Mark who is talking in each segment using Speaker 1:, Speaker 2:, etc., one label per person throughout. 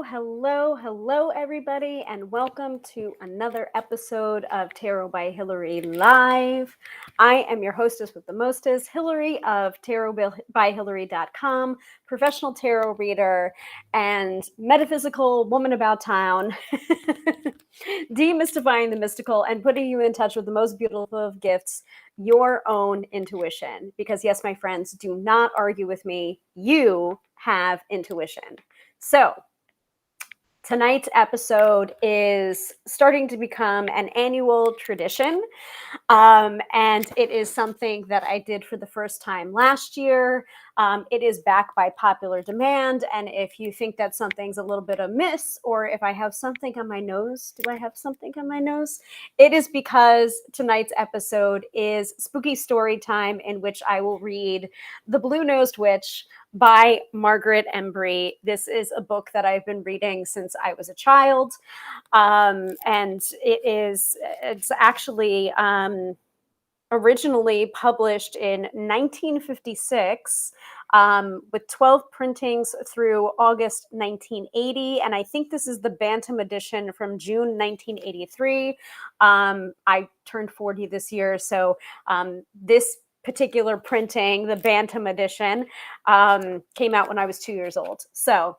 Speaker 1: hello, everybody, and welcome to another episode of Tarot by Hilary Live. I am your hostess with the mostest, Hilary of tarotbyhilary.com, professional tarot reader and metaphysical woman about town, demystifying the mystical and putting you in touch with the most beautiful of gifts, your own intuition. Because, yes, my friends, do not argue with me. You have intuition. So, tonight's episode is starting to become an annual tradition, and it is something that I did for the first time last year. It is back by popular demand, and if you think that something's a little bit amiss, or if I have something on my nose, do I have something on my nose? It is because tonight's episode is Spooky Story Time, in which I will read The Blue-Nosed Witch by Margaret Embry. This is a book that I've been reading since I was a child, and it's actually originally published in 1956 with 12 printings through August 1980, and I think this is the Bantam edition from June 1983. I turned 40 this year, so this particular printing, the Bantam edition, came out when I was 2 years old. So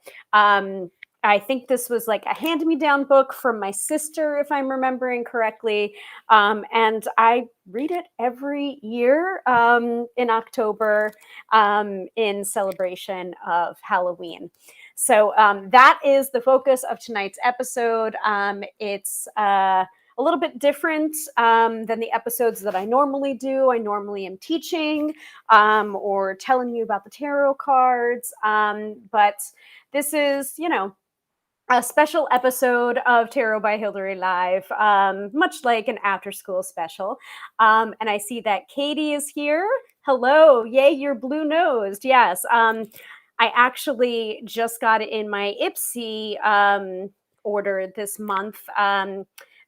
Speaker 1: I think this was like a hand-me-down book from my sister, if I'm remembering correctly. And I read it every year in October in celebration of Halloween. So that is the focus of tonight's episode. It's a little bit different than the episodes that I normally do. I normally am teaching or telling you about the tarot cards, but this is, a special episode of Tarot by Hilary Live, much like an after-school special. And I see that Katie is here. Hello, yay, you're blue-nosed. Yes, I actually just got it in my Ipsy order this month.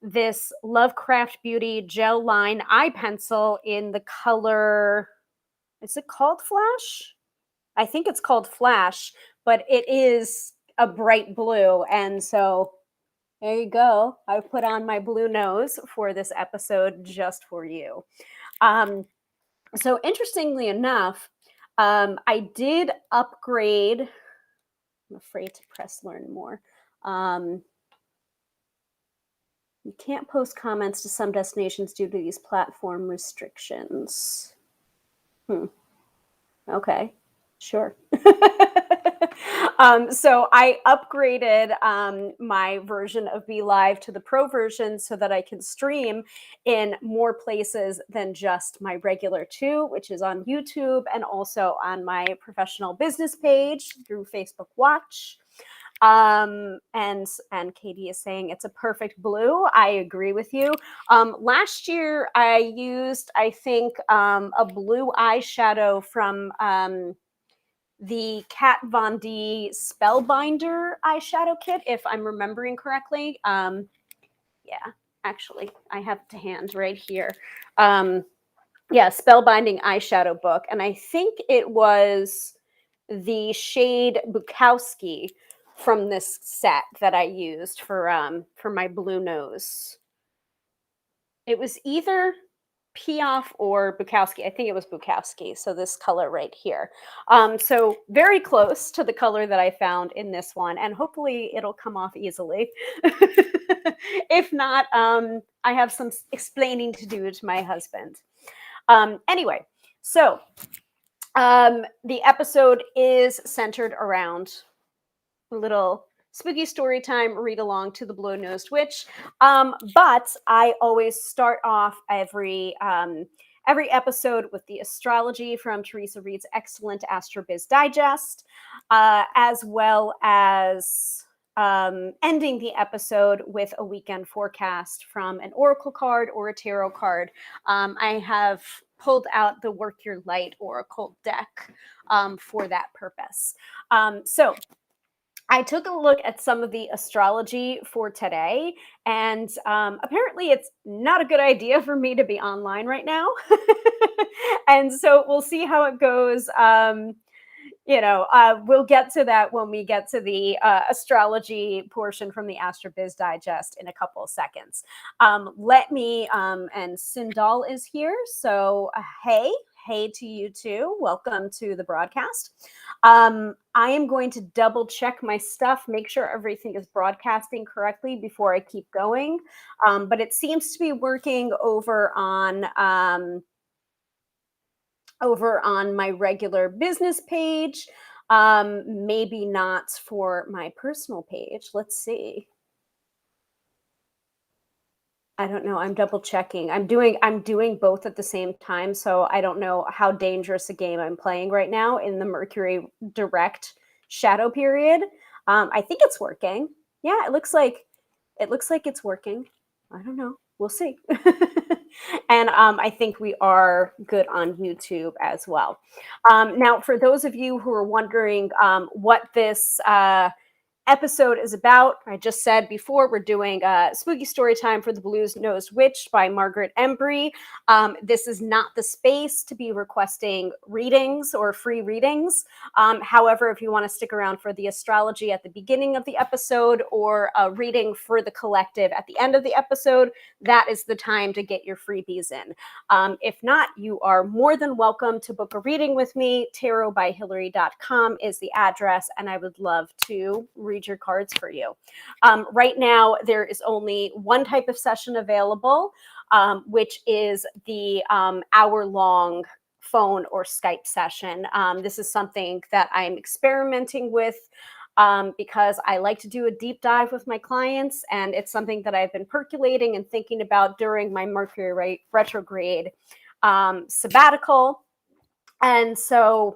Speaker 1: This Lovecraft Beauty gel line eye pencil in the color, is it called Flash? I think it's called Flash, but it is a bright blue. And so there you go. I've put on my blue nose for this episode just for you. So interestingly enough, I did upgrade. I'm afraid to press learn more. You can't post comments to some destinations due to these platform restrictions. Okay, sure. So I upgraded my version of Be Live to the Pro version so that I can stream in more places than just my regular 2, which is on YouTube and also on my professional business page through Facebook Watch. And Katie is saying it's a perfect blue. I agree with you. Last year I used, I think, a blue eyeshadow from the Kat Von D Spellbinder eyeshadow kit, if I'm remembering correctly. Yeah, actually, I have it to hand right here. Yeah, Spellbinding eyeshadow book, and I think it was the shade Bukowski from this set that I used for my blue nose. It was either Piaf or Bukowski. I think it was Bukowski. So this color right here. So very close to the color that I found in this one, and hopefully it'll come off easily. If not, I have some explaining to do to my husband. Anyway, so the episode is centered around a little spooky story time read along to the Blue-Nosed Witch, but I always start off every episode with the astrology from Teresa Reed's excellent AstroBiz Digest, as well as ending the episode with a weekend forecast from an oracle card or a tarot card. I have pulled out the Work Your Light Oracle deck for that purpose. So I took a look at some of the astrology for today, and apparently it's not a good idea for me to be online right now. And so we'll see how it goes. we'll get to that when we get to the astrology portion from the AstroBiz Digest in a couple of seconds. Let me, and Sindal is here. So, hey to you too. Welcome to the broadcast. I am going to double check my stuff, make sure everything is broadcasting correctly before I keep going. But it seems to be working over on my regular business page, maybe not for my personal page. Let's see. I don't know. I'm double checking. I'm doing both at the same time, so I don't know how dangerous a game I'm playing right now in the Mercury direct shadow period. I think it's working. Yeah, it looks like it's working. I don't know. We'll see. And I think we are good on YouTube as well. Now, for those of you who are wondering what this episode is about, I just said before, we're doing Spooky Story Time for the Blues Nosed Witch by Margaret Embry. This is not the space to be requesting readings or free readings. However, if you want to stick around for the astrology at the beginning of the episode or a reading for the collective at the end of the episode, that is the time to get your freebies in. If not, you are more than welcome to book a reading with me. Tarotbyhilary.com is the address, and I would love to read your cards for you. Right now, there is only one type of session available, which is the hour-long phone or Skype session. This is something that I'm experimenting with because I like to do a deep dive with my clients, and it's something that I've been percolating and thinking about during my Mercury retrograde sabbatical. And so,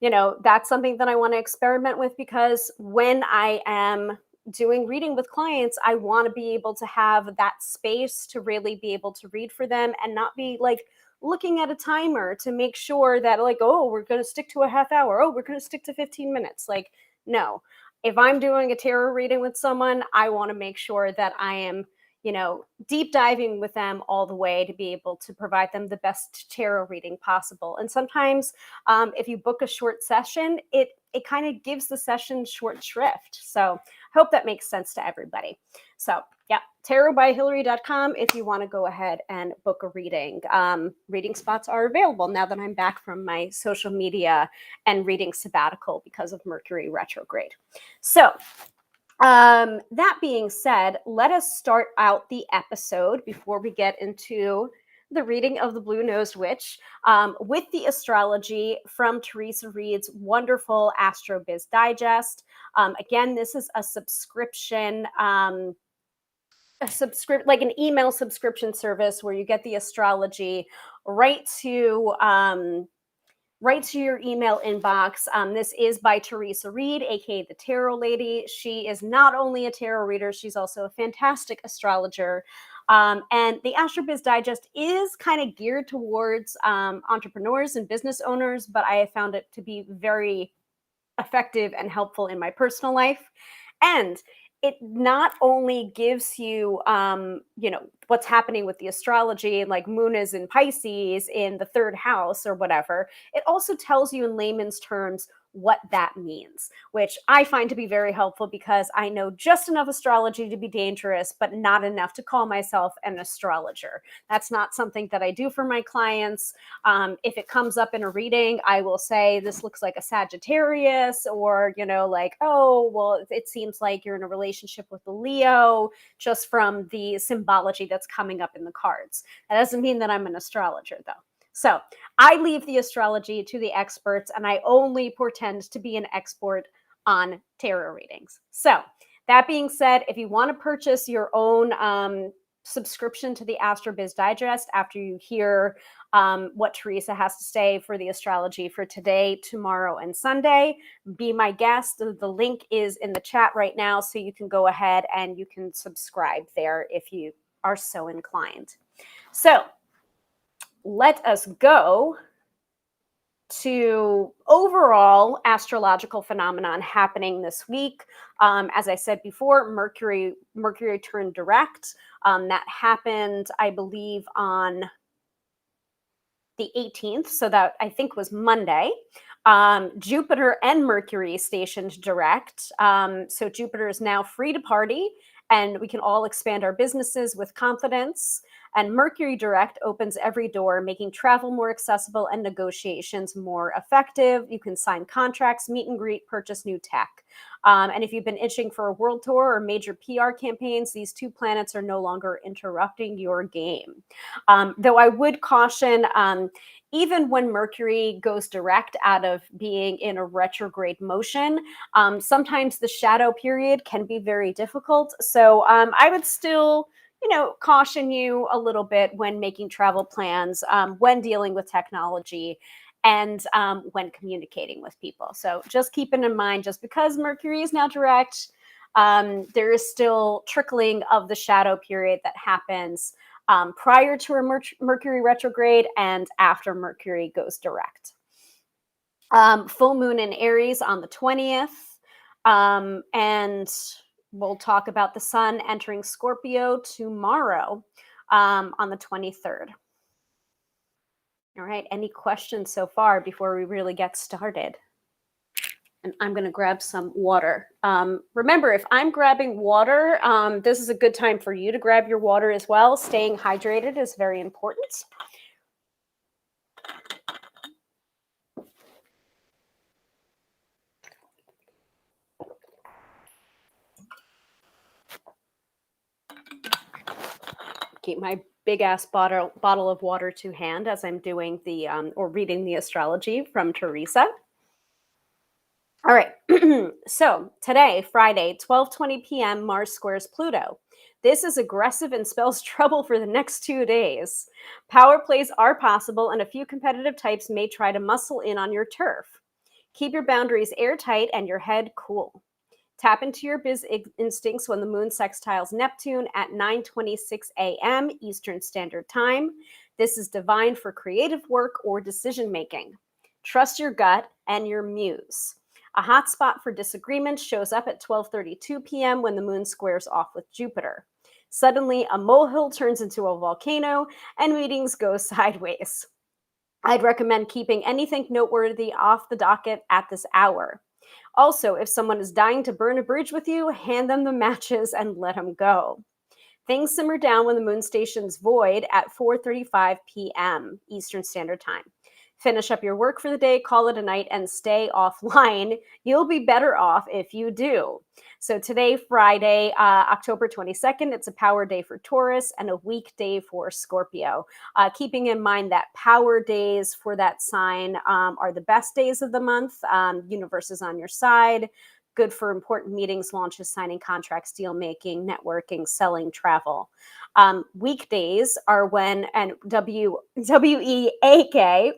Speaker 1: that's something that I want to experiment with, because when I am doing reading with clients, I want to be able to have that space to really be able to read for them and not be like looking at a timer to make sure that, like, oh, we're going to stick to a half hour. Oh, we're going to stick to 15 minutes. Like, no. If I'm doing a tarot reading with someone, I want to make sure that I am, deep diving with them all the way to be able to provide them the best tarot reading possible. And sometimes if you book a short session, it kind of gives the session short shrift. So hope that makes sense to everybody. So yeah, tarotbyhilary.com if you want to go ahead and book a reading. Reading spots are available now that I'm back from my social media and reading sabbatical because of Mercury retrograde. So that being said, let us start out the episode before we get into the reading of the Blue-Nosed Witch with the astrology from Teresa Reed's wonderful AstroBiz Digest. Again, this is a subscription, like an email subscription service where you get the astrology right to your email inbox. This is by Teresa Reed, aka the Tarot Lady. She is not only a tarot reader, she's also a fantastic astrologer. And the AstroBiz Digest is kind of geared towards entrepreneurs and business owners, but I have found it to be very effective and helpful in my personal life. And it not only gives you, what's happening with the astrology, like Moon is in Pisces in the third house or whatever. It also tells you in layman's terms what that means, which I find to be very helpful because I know just enough astrology to be dangerous, but not enough to call myself an astrologer. That's not something that I do for my clients. If it comes up in a reading, I will say, this looks like a Sagittarius, or, like, oh, well, it seems like you're in a relationship with a Leo, just from the symbology that's coming up in the cards. That doesn't mean that I'm an astrologer, though. So I leave the astrology to the experts, and I only pretend to be an expert on tarot readings. So that being said, if you want to purchase your own subscription to the AstroBiz Digest after you hear what Teresa has to say for the astrology for today, tomorrow, and Sunday, be my guest. The link is in the chat right now, so you can go ahead and you can subscribe there if you are so inclined. So let us go to overall astrological phenomenon happening this week. As I said before, Mercury turned direct. That happened, I believe, on the 18th, so that I think was Monday. Jupiter and Mercury stationed direct. So Jupiter is now free to party, and we can all expand our businesses with confidence. And Mercury direct opens every door, making travel more accessible and negotiations more effective. You can sign contracts, meet and greet, purchase new tech. And if you've been itching for a world tour or major PR campaigns, these two planets are no longer interrupting your game. Though I would caution, even when Mercury goes direct out of being in a retrograde motion, sometimes the shadow period can be very difficult. So I would still, caution you a little bit when making travel plans, when dealing with technology, and when communicating with people. So just keeping in mind, just because Mercury is now direct, there is still trickling of the shadow period that happens prior to a Mercury retrograde and after Mercury goes direct. Full moon in Aries on the 20th. And we'll talk about the sun entering Scorpio tomorrow on the 23rd. All right. Any questions so far before we really get started? And I'm going to grab some water. Remember, if I'm grabbing water, this is a good time for you to grab your water as well. Staying hydrated is very important. Keep my big ass bottle of water to hand as I'm doing the or reading the astrology from Teresa. All right. So today, Friday, 12:20 p.m., Mars squares Pluto. This is aggressive and spells trouble for the next 2 days. Power plays are possible, and a few competitive types may try to muscle in on your turf. Keep your boundaries airtight and your head cool. Tap into your biz instincts when the moon sextiles Neptune at 9:26 a.m. Eastern Standard Time. This is divine for creative work or decision making. Trust your gut and your muse. A hot spot for disagreement shows up at 12:32 p.m. when the moon squares off with Jupiter. Suddenly, a molehill turns into a volcano and meetings go sideways. I'd recommend keeping anything noteworthy off the docket at this hour. Also, if someone is dying to burn a bridge with you, hand them the matches and let them go. Things simmer down when the moon stations void at 4:35 p.m. Eastern Standard Time. Finish up your work for the day, call it a night, and stay offline. You'll be better off if you do. So today, Friday, October 22nd, it's a power day for Taurus and a weak day for Scorpio. Keeping in mind that power days for that sign are the best days of the month. Universe is on your side. Good for important meetings, launches, signing contracts, deal making, networking, selling, travel. Weekdays are when, and WEAK,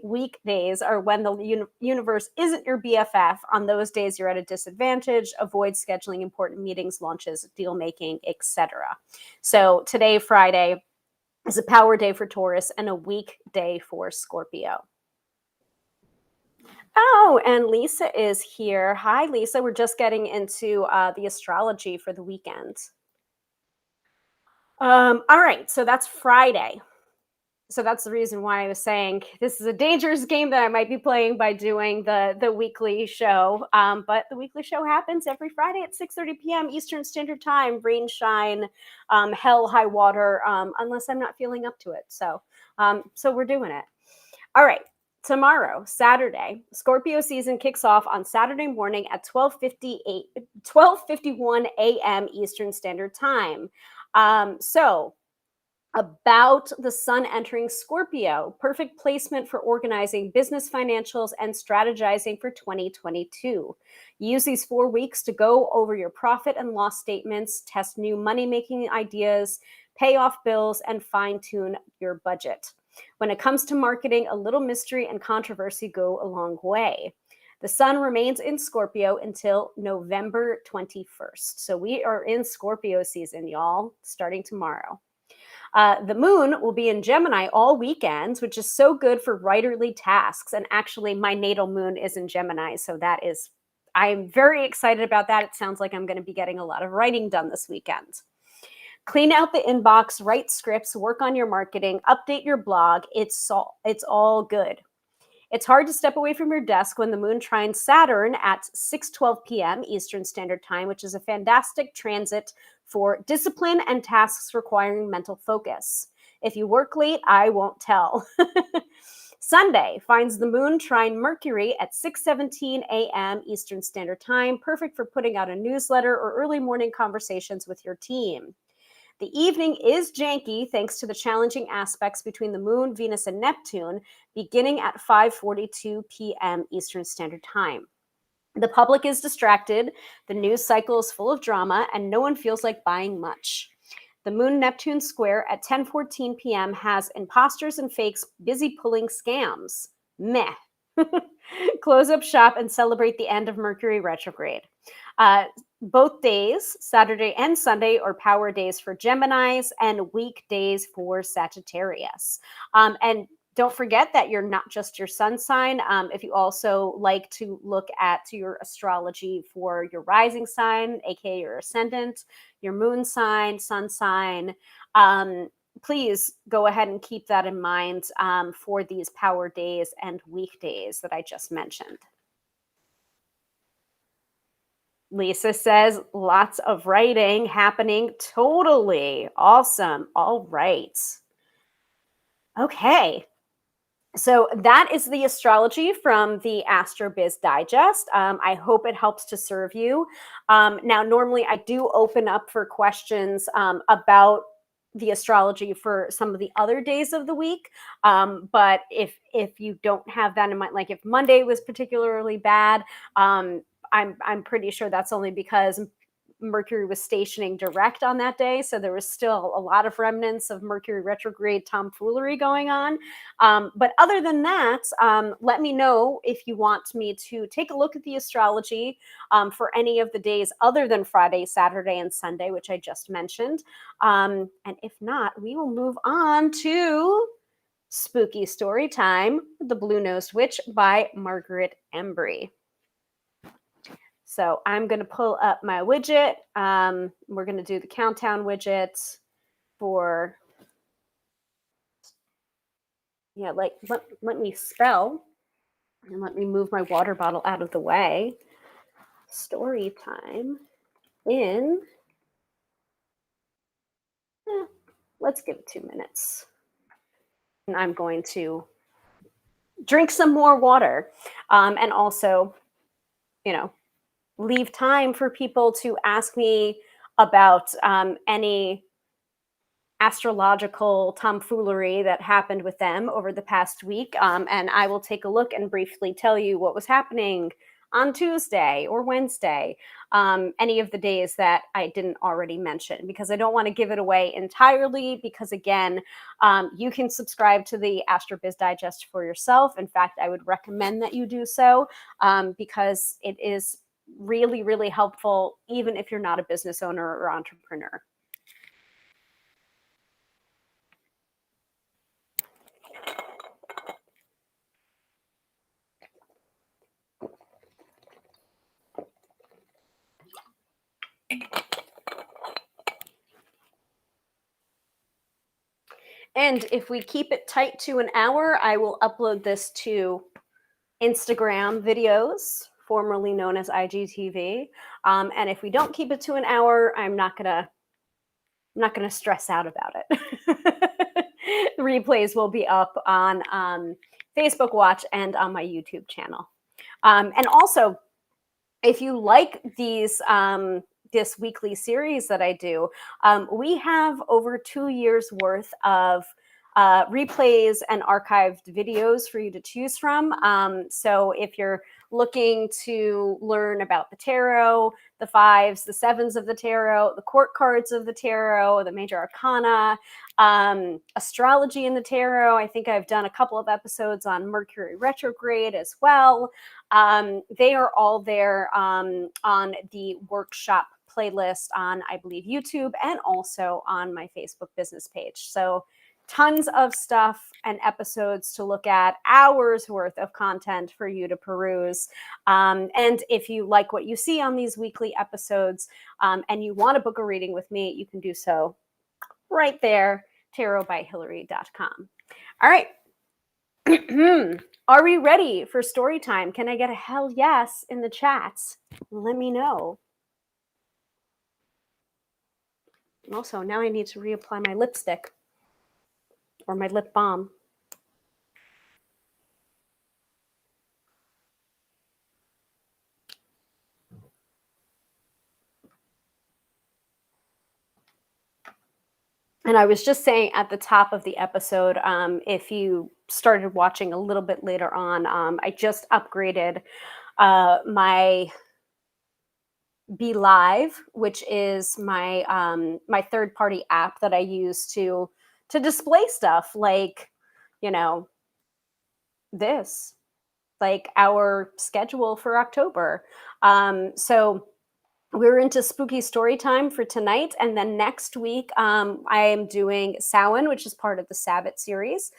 Speaker 1: weekdays are when the universe isn't your BFF. On those days, you're at a disadvantage. Avoid scheduling important meetings, launches, deal making, etc. So today, Friday, is a power day for Taurus and a weak day for Scorpio. Oh, and Lisa is here. Hi, Lisa. We're just getting into the astrology for the weekend. All right, so that's Friday. So that's the reason why I was saying this is a dangerous game that I might be playing by doing the weekly show. But the weekly show happens every Friday at 6:30 p.m. Eastern Standard Time. Rain, shine, hell, high water, unless I'm not feeling up to it. So we're doing it. All right. Tomorrow, Saturday, Scorpio season kicks off on Saturday morning at 12:51 a.m. Eastern Standard Time. So about the sun entering Scorpio, perfect placement for organizing business financials and strategizing for 2022. Use these 4 weeks to go over your profit and loss statements, test new money-making ideas, pay off bills, and fine-tune your budget. When it comes to marketing, a little mystery and controversy go a long way. The sun remains in Scorpio until November 21st. So we are in Scorpio season, y'all, starting tomorrow. The moon will be in Gemini all weekends, which is so good for writerly tasks. And actually, my natal moon is in Gemini. So I'm very excited about that. It sounds like I'm going to be getting a lot of writing done this weekend. Clean out the inbox, write scripts, work on your marketing, update your blog. It's all good. It's hard to step away from your desk when the moon trines Saturn at 6:12 p.m. Eastern Standard Time, which is a fantastic transit for discipline and tasks requiring mental focus. If you work late, I won't tell. Sunday finds the moon trine Mercury at 6:17 a.m. Eastern Standard Time, perfect for putting out a newsletter or early morning conversations with your team. The evening is janky thanks to the challenging aspects between the moon, Venus, and Neptune, beginning at 5:42 p.m. Eastern Standard Time. The public is distracted, the news cycle is full of drama, and no one feels like buying much. The Moon-Neptune square at 10:14 p.m. has imposters and fakes busy pulling scams. Meh. Close up shop and celebrate the end of Mercury retrograde. Both days, Saturday and Sunday, are power days for Geminis and weekdays for Sagittarius. And don't forget that you're not just your sun sign. If you also like to look at your astrology for your rising sign, aka your ascendant, your moon sign, sun sign, please go ahead and keep that in mind for these power days and weekdays that I just mentioned. Lisa says, lots of writing happening. Totally. Awesome. All right. Okay. So that is the astrology from the AstroBiz Digest. I hope it helps to serve you. Now, normally I do open up for questions about the astrology for some of the other days of the week. But if you don't have that in mind, like if Monday was particularly bad, I'm pretty sure that's only because Mercury was stationing direct on that day. So there was still a lot of remnants of Mercury retrograde tomfoolery going on. But other than that, let me know if you want me to take a look at the astrology for any of the days other than Friday, Saturday, and Sunday, which I just mentioned. And if not, we will move on to Spooky Story Time, The Blue-Nosed Witch by Margaret Embry. So I'm going to pull up my widget. We're going to do the countdown widget for, let me spell and let me move my water bottle out of the way. Story time in, let's give it 2 minutes. And I'm going to drink some more water and also, leave time for people to ask me about any astrological tomfoolery that happened with them over the past week. And I will take a look and briefly tell you what was happening on Tuesday or Wednesday, any of the days that I didn't already mention, because I don't want to give it away entirely, because again, you can subscribe to the AstroBiz Digest for yourself. In fact, I would recommend that you do so because it is really, really helpful, even if you're not a business owner or entrepreneur. And if we keep it tight to an hour, I will upload this to Instagram videos, formerly known as IGTV. And if we don't keep it to an hour, I'm not gonna stress out about it. The replays will be up on Facebook Watch and on my YouTube channel. And also, if you like these this weekly series that I do, we have over 2 years worth of replays and archived videos for you to choose from. So if you're looking to learn about the tarot, the fives, the sevens of the tarot, the court cards of the tarot, the major arcana, astrology in the tarot, I think I've done a couple of episodes on Mercury retrograde as well. They are all there on the workshop playlist on, I believe, YouTube and also on my Facebook business page. So tons of stuff and episodes to look at, hours worth of content for you to peruse. And if you like what you see on these weekly episodes and you want to book a reading with me, you can do so right there, tarotbyhilary.com. All right. Are we ready for story time? Can I get a hell yes in the chats? Let me know. Also, now I need to reapply my lipstick or my lip balm. And I was just saying at the top of the episode, if you started watching a little bit later on, I just upgraded my Be Live, which is my third party app that I use to display stuff like, you know, this, like our schedule for October. So we're into spooky story time for tonight, and then next week I am doing Samhain, which is part of the Sabbath series.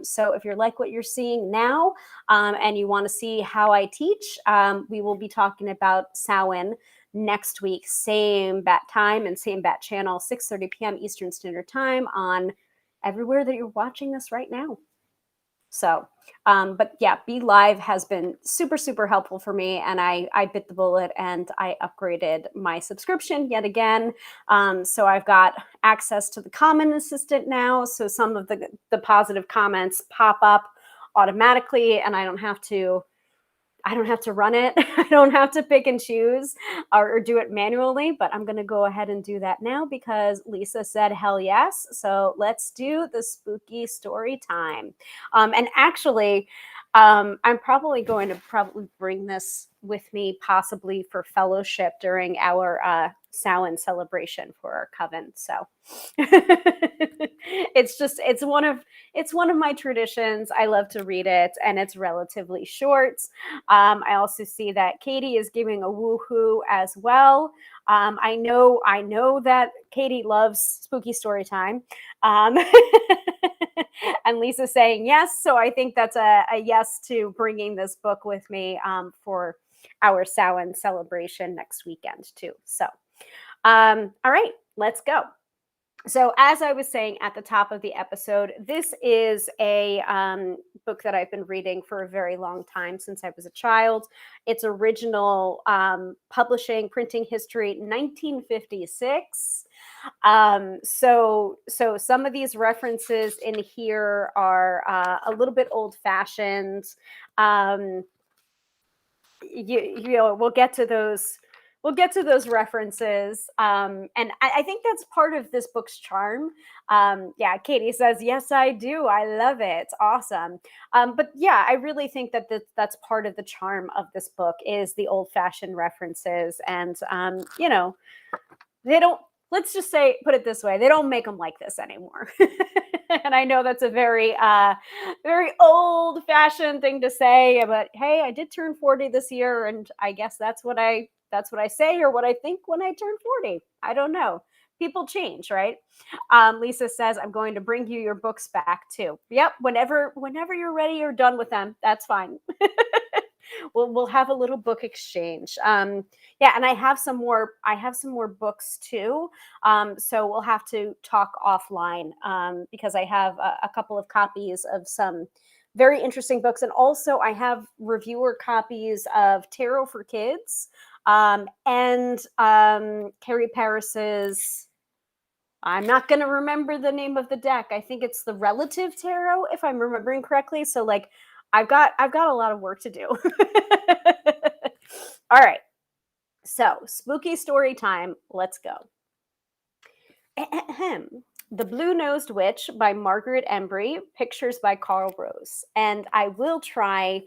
Speaker 1: So if you're like what you're seeing now, and you want to see how I teach, we will be talking about Samhain next week, same bat time and same bat channel, 6:30 p.m. Eastern Standard Time, on everywhere that you're watching this right now. So, but yeah, Be Live has been super, super helpful for me. And I bit the bullet and I upgraded my subscription yet again. So I've got access to the comment assistant now. So some of the positive comments pop up automatically and I don't have to run it. I don't have to pick and choose or do it manually, but I'm going to go ahead and do that now because Lisa said hell yes. So let's do the spooky story time. And actually, I'm probably going to bring this with me, possibly for fellowship during our Samhain celebration for our coven. So it's one of my traditions. I love to read it, and it's relatively short. I also see that Katie is giving a woohoo as well. I know that Katie loves spooky story time. And Lisa's saying yes. So I think that's a yes to bringing this book with me for our Samhain celebration next weekend too. So, all right, let's go. So, as I was saying at the top of the episode, this is a book that I've been reading for a very long time, since I was a child. Its original publishing, printing history, 1956. So some of these references in here are a little bit old fashioned. Um, you know, we'll get to those. We'll get to those references. And I think that's part of this book's charm. Yeah, Katie says, yes, I do. I love it. It's awesome. But yeah, I really think that that's part of the charm of this book is the old fashioned references. And, you know, they don't, let's just say, put it this way, they don't make them like this anymore. And I know that's a very very old fashioned thing to say, but hey, I did turn 40 this year, and I guess that's what I say, or what I think when I turn 40. I don't know, people change, right? Lisa says, I'm going to bring you your books back too. Yep, whenever you're ready or done with them, that's fine. We'll have a little book exchange. Yeah, and I have some more books too. So we'll have to talk offline, because I have a couple of copies of some very interesting books, and also I have reviewer copies of Tarot for Kids, and Carrie Paris's, I'm not going to remember the name of the deck. I think it's the Relative Tarot, if I'm remembering correctly. So like I've got a lot of work to do. All right. So, spooky story time. Let's go. Ahem. The Blue-Nosed Witch by Margaret Embry, pictures by Carl Rose. And I will try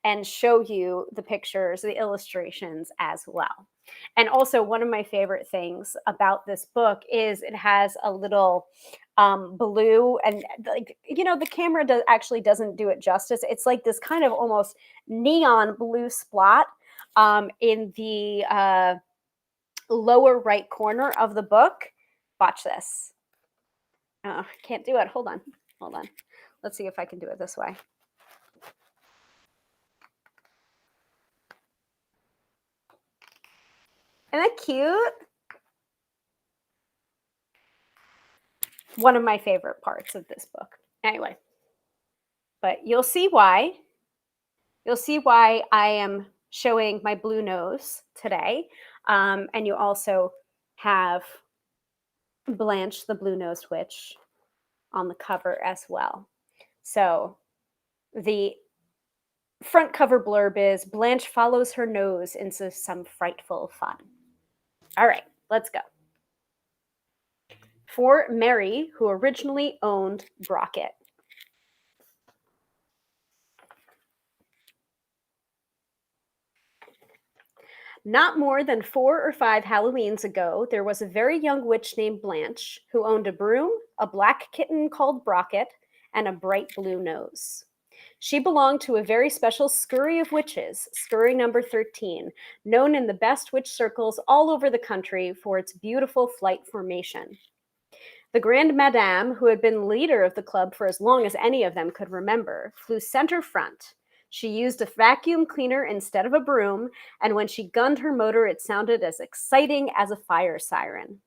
Speaker 1: and show you the pictures, the illustrations as well. And also, one of my favorite things about this book is it has a little blue, and like, you know, the camera doesn't do it justice. It's like this kind of almost neon blue spot in the lower right corner of the book. Watch this. Oh, can't do it. Hold on. Let's see if I can do it this way. Isn't that cute? One of my favorite parts of this book. Anyway, but you'll see why. You'll see why I am showing my blue nose today. And you also have Blanche, the blue-nosed witch, on the cover as well. So the front cover blurb is Blanche follows her nose into some frightful fun. All right, let's go. For Mary, who originally owned Brockett. Not more than 4 or 5 Halloweens ago, there was a very young witch named Blanche who owned a broom, a black kitten called Brockett, and a bright blue nose. She belonged to a very special scurry of witches, scurry number 13, known in the best witch circles all over the country for its beautiful flight formation. The Grand Madame, who had been leader of the club for as long as any of them could remember, flew center front. She used a vacuum cleaner instead of a broom, and when she gunned her motor, it sounded as exciting as a fire siren.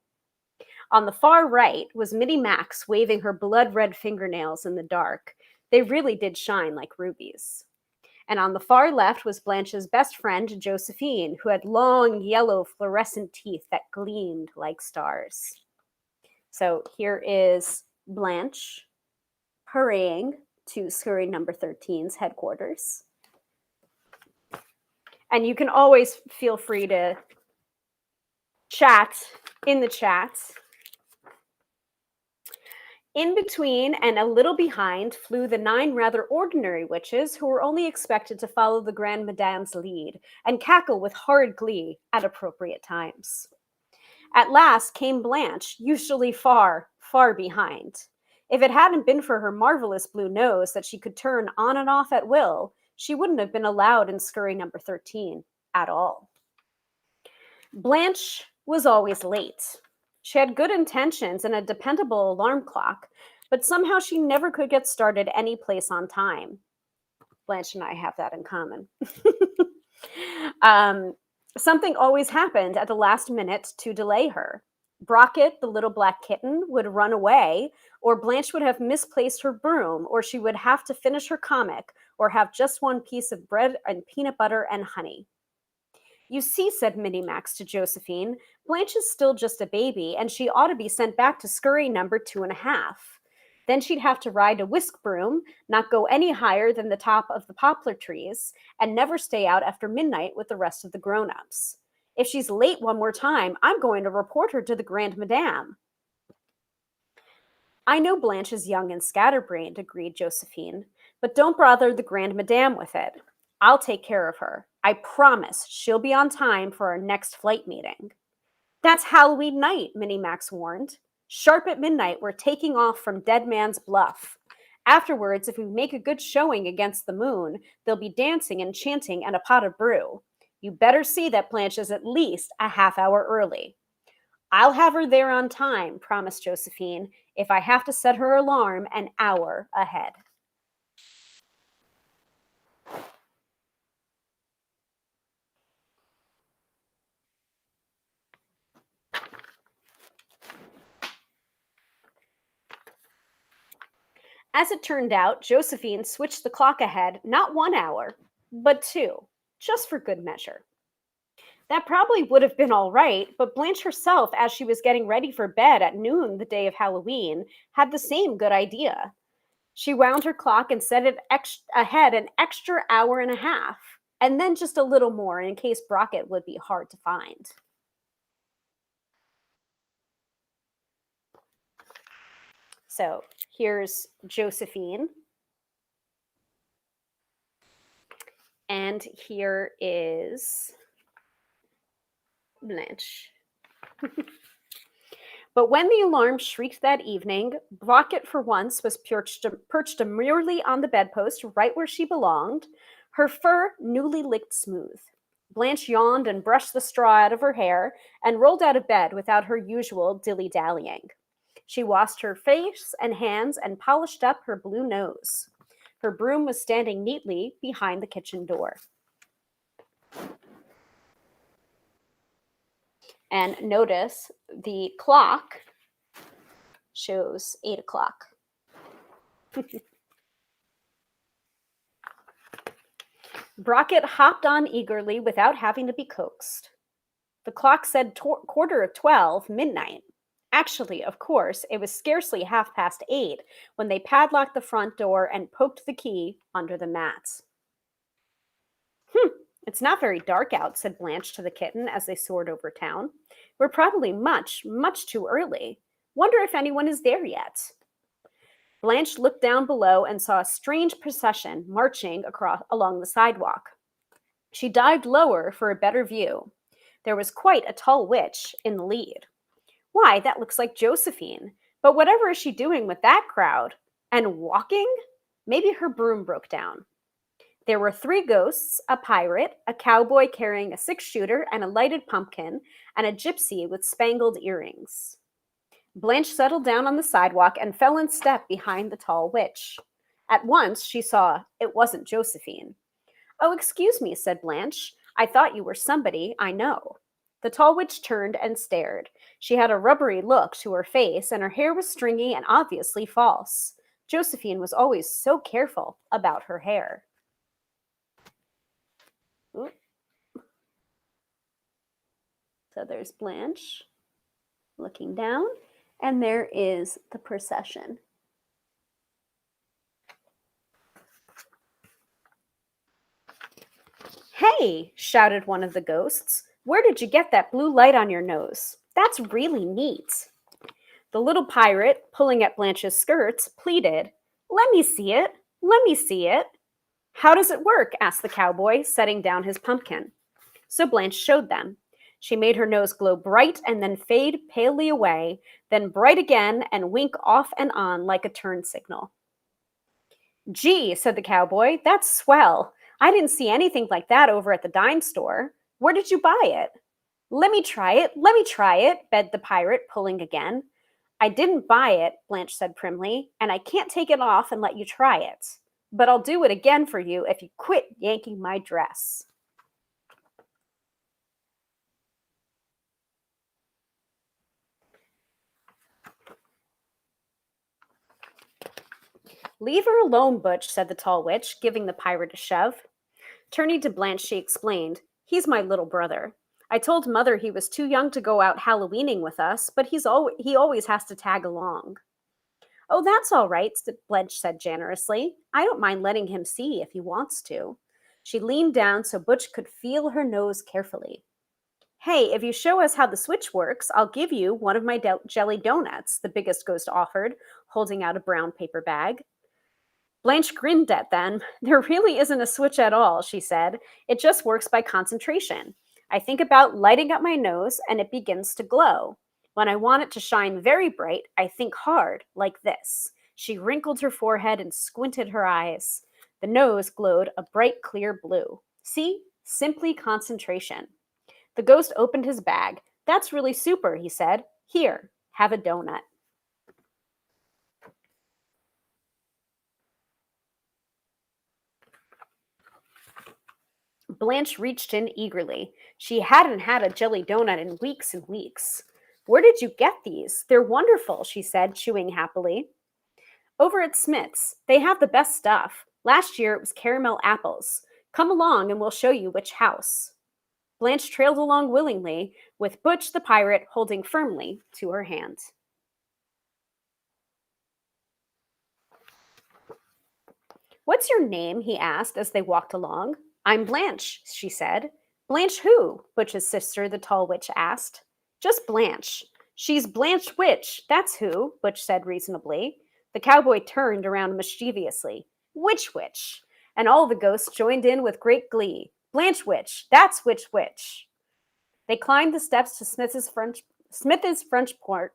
Speaker 1: On the far right was Minnie Max waving her blood-red fingernails in the dark. They really did shine like rubies. And on the far left was Blanche's best friend, Josephine, who had long, yellow, fluorescent teeth that gleamed like stars. So here is Blanche hurrying to scurry number 13's headquarters. And you can always feel free to chat in the chat. In between and a little behind flew the 9 rather ordinary witches who were only expected to follow the Grand Madame's lead and cackle with horrid glee at appropriate times. At last came Blanche, usually far, far behind. If it hadn't been for her marvelous blue nose that she could turn on and off at will, she wouldn't have been allowed in scurry number 13 at all. Blanche was always late. She had good intentions and a dependable alarm clock, but somehow she never could get started any place on time. Blanche and I have that in common. Something always happened at the last minute to delay her. Brockett, the little black kitten, would run away, or Blanche would have misplaced her broom, or she would have to finish her comic, or have just one piece of bread and peanut butter and honey. You see, said Minnie Max to Josephine, Blanche is still just a baby, and she ought to be sent back to scurry number 2.5. Then she'd have to ride a whisk broom, not go any higher than the top of the poplar trees, and never stay out after midnight with the rest of the grown-ups. If she's late one more time, I'm going to report her to the Grand Madame. I know Blanche is young and scatterbrained, agreed Josephine, but don't bother the Grand Madame with it. I'll take care of her. I promise she'll be on time for our next flight meeting. That's Halloween night, Minnie Max warned. Sharp at midnight, we're taking off from Dead Man's Bluff. Afterwards, if we make a good showing against the moon, there'll be dancing and chanting and a pot of brew. You better see that Blanche is at least a half hour early. I'll have her there on time, promised Josephine, if I have to set her alarm an hour ahead. As it turned out, Josephine switched the clock ahead not 1 hour, but 2, just for good measure. That probably would have been all right, but Blanche herself, as she was getting ready for bed at noon the day of Halloween, had the same good idea. She wound her clock and set it ahead an extra hour and a half, and then just a little more in case Brockett would be hard to find. So here's Josephine. And here is Blanche. But when the alarm shrieked that evening, Brockett for once was perched demurely on the bedpost right where she belonged, her fur newly licked smooth. Blanche yawned and brushed the straw out of her hair and rolled out of bed without her usual dilly-dallying. She washed her face and hands and polished up her blue nose. Her broom was standing neatly behind the kitchen door. And notice the clock shows 8 o'clock. Brockett hopped on eagerly without having to be coaxed. The clock said 12:15, midnight. Actually, of course, it was scarcely 8:30 when they padlocked the front door and poked the key under the mats. It's not very dark out, said Blanche to the kitten as they soared over town. We're probably much, much too early. Wonder if anyone is there yet. Blanche looked down below and saw a strange procession marching across along the sidewalk. She dived lower for a better view. There was quite a tall witch in the lead. Why, that looks like Josephine. But whatever is she doing with that crowd? And walking? Maybe her broom broke down. There were 3 ghosts, a pirate, a cowboy carrying a 6-shooter and a lighted pumpkin, and a gypsy with spangled earrings. Blanche settled down on the sidewalk and fell in step behind the tall witch. At once, she saw it wasn't Josephine. Oh, excuse me, said Blanche. I thought you were somebody I know. The tall witch turned and stared. She had a rubbery look to her face, and her hair was stringy and obviously false. Josephine was always so careful about her hair. Ooh. So there's Blanche looking down, and there is the procession. Hey, shouted one of the ghosts. Where did you get that blue light on your nose? That's really neat. The little pirate, pulling at Blanche's skirts, pleaded, Let me see it. Let me see it. How does it work? Asked the cowboy, setting down his pumpkin. So Blanche showed them. She made her nose glow bright and then fade palely away, then bright again and wink off and on like a turn signal. Gee, said the cowboy, that's swell. I didn't see anything like that over at the dime store. Where did you buy it? Let me try it, begged the pirate, pulling again. I didn't buy it, Blanche said primly, and I can't take it off and let you try it. But I'll do it again for you if you quit yanking my dress. Leave her alone, Butch, said the tall witch, giving the pirate a shove. Turning to Blanche, she explained, He's my little brother. I told Mother he was too young to go out Halloweening with us, but he always has to tag along. Oh, that's all right, Blanche said generously. I don't mind letting him see if he wants to. She leaned down so Butch could feel her nose carefully. Hey, if you show us how the switch works, I'll give you one of my jelly donuts, the biggest ghost offered, holding out a brown paper bag. Blanche grinned at them. There really isn't a switch at all, she said. It just works by concentration. I think about lighting up my nose and it begins to glow. When I want it to shine very bright, I think hard, like this. She wrinkled her forehead and squinted her eyes. The nose glowed a bright, clear blue. See? Simply concentration. The ghost opened his bag. That's really super, he said. Here, have a donut. Blanche reached in eagerly. She hadn't had a jelly donut in weeks and weeks. Where did you get these? They're wonderful, she said, chewing happily. Over at Smith's. They have the best stuff. Last year it was caramel apples. Come along and we'll show you which house. Blanche trailed along willingly, with Butch the pirate holding firmly to her hand. What's your name? He asked as they walked along. I'm Blanche, she said. Blanche who? Butch's sister, the tall witch, asked. Just Blanche. She's Blanche Witch, that's who, Butch said reasonably. The cowboy turned around mischievously. Which witch? And all the ghosts joined in with great glee. Blanche Witch, that's which witch. They climbed the steps to Smith's front porch.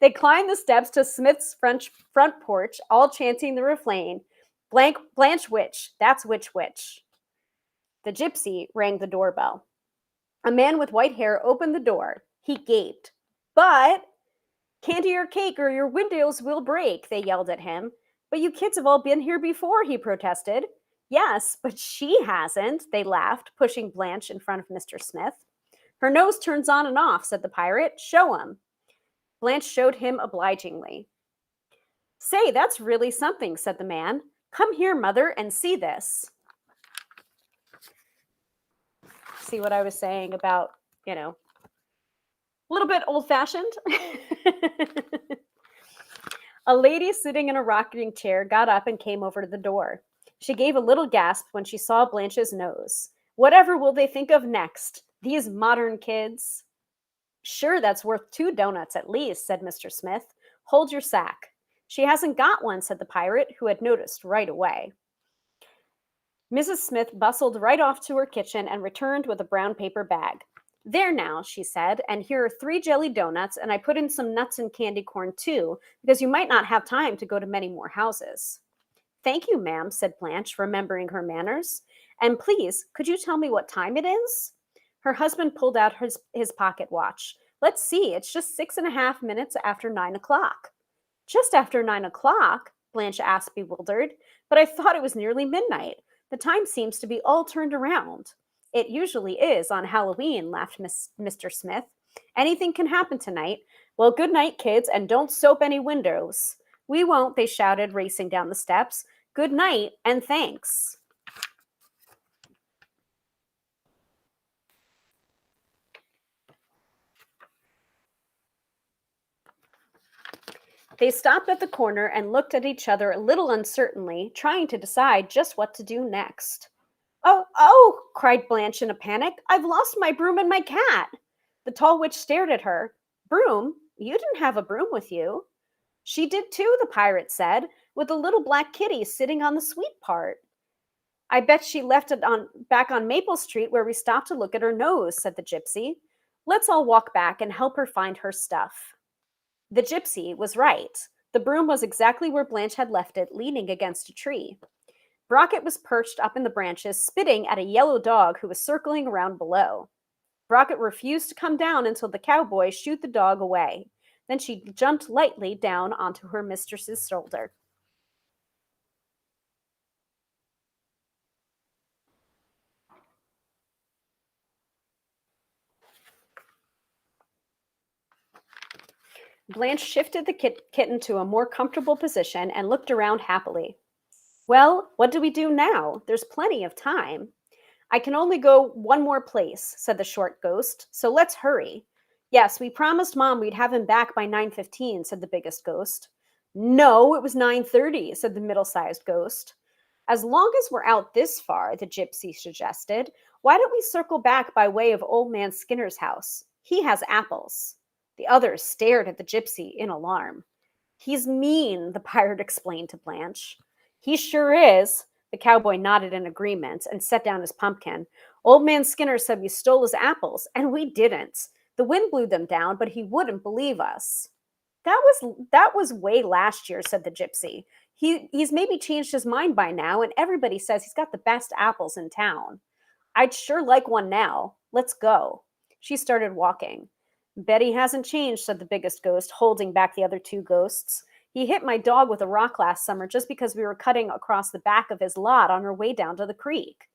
Speaker 1: They climbed the steps to Smith's front porch, all chanting the refrain. Blanche Witch, that's which witch. The gypsy rang the doorbell. A man with white hair opened the door. He gaped. But candy or cake or your windows will break, they yelled at him. But you kids have all been here before, he protested. Yes, but she hasn't, they laughed, pushing Blanche in front of Mr. Smith. Her nose turns on and off, said the pirate. Show him. Blanche showed him obligingly. Say, that's really something, said the man. Come here, Mother, and see this. See what I was saying about, you know, a little bit old fashioned? A lady sitting in a rocking chair got up and came over to the door. She gave a little gasp when she saw Blanche's nose. Whatever will they think of next? These modern kids? Sure, that's worth 2 donuts at least, said Mr. Smith. Hold your sack. She hasn't got one, said the pirate, who had noticed right away. Mrs. Smith bustled right off to her kitchen and returned with a brown paper bag. There now, she said, and here are 3 jelly donuts, and I put in some nuts and candy corn too, because you might not have time to go to many more houses. Thank you, ma'am, said Blanche, remembering her manners. And please, could you tell me what time it is? Her husband pulled out his pocket watch. Let's see, it's just 6.5 minutes after 9 o'clock. Just after 9 o'clock? Blanche asked, bewildered. But I thought it was nearly midnight. The time seems to be all turned around. It usually is on Halloween, laughed Mr. Smith. Anything can happen tonight. Well, good night, kids, and don't soap any windows. We won't, they shouted, racing down the steps. Good night, and thanks. They stopped at the corner and looked at each other a little uncertainly, trying to decide just what to do next. Oh, oh, cried Blanche in a panic. I've lost my broom and my cat. The tall witch stared at her. Broom? You didn't have a broom with you. She did too, the pirate said, with a little black kitty sitting on the sweet part. I bet she left it back on Maple Street where we stopped to look at her nose, said the gypsy. Let's all walk back and help her find her stuff. The gypsy was right. The broom was exactly where Blanche had left it, leaning against a tree. Brocket was perched up in the branches, spitting at a yellow dog who was circling around below. Brocket refused to come down until the cowboy shooed the dog away. Then she jumped lightly down onto her mistress's shoulder. Blanche shifted the kitten to a more comfortable position and looked around happily. Well, what do we do now? There's plenty of time. I can only go one more place, said the short ghost, so let's hurry. Yes, we promised Mom we'd have him back by 9:15, said the biggest ghost. No, it was 9:30, said the middle-sized ghost. As long as we're out this far, the gypsy suggested, why don't we circle back by way of Old Man Skinner's house? He has apples. The others stared at the gypsy in alarm. He's mean, the pirate explained to Blanche. He sure is. The cowboy nodded in agreement and set down his pumpkin. Old Man Skinner said we stole his apples, and we didn't. The wind blew them down, but he wouldn't believe us. That was way last year, said the gypsy. He's maybe changed his mind by now, and everybody says he's got the best apples in town. I'd sure like one now. Let's go. She started walking. Betty hasn't changed, said the biggest ghost, holding back the other 2 ghosts. He hit my dog with a rock last summer just because we were cutting across the back of his lot on our way down to the creek.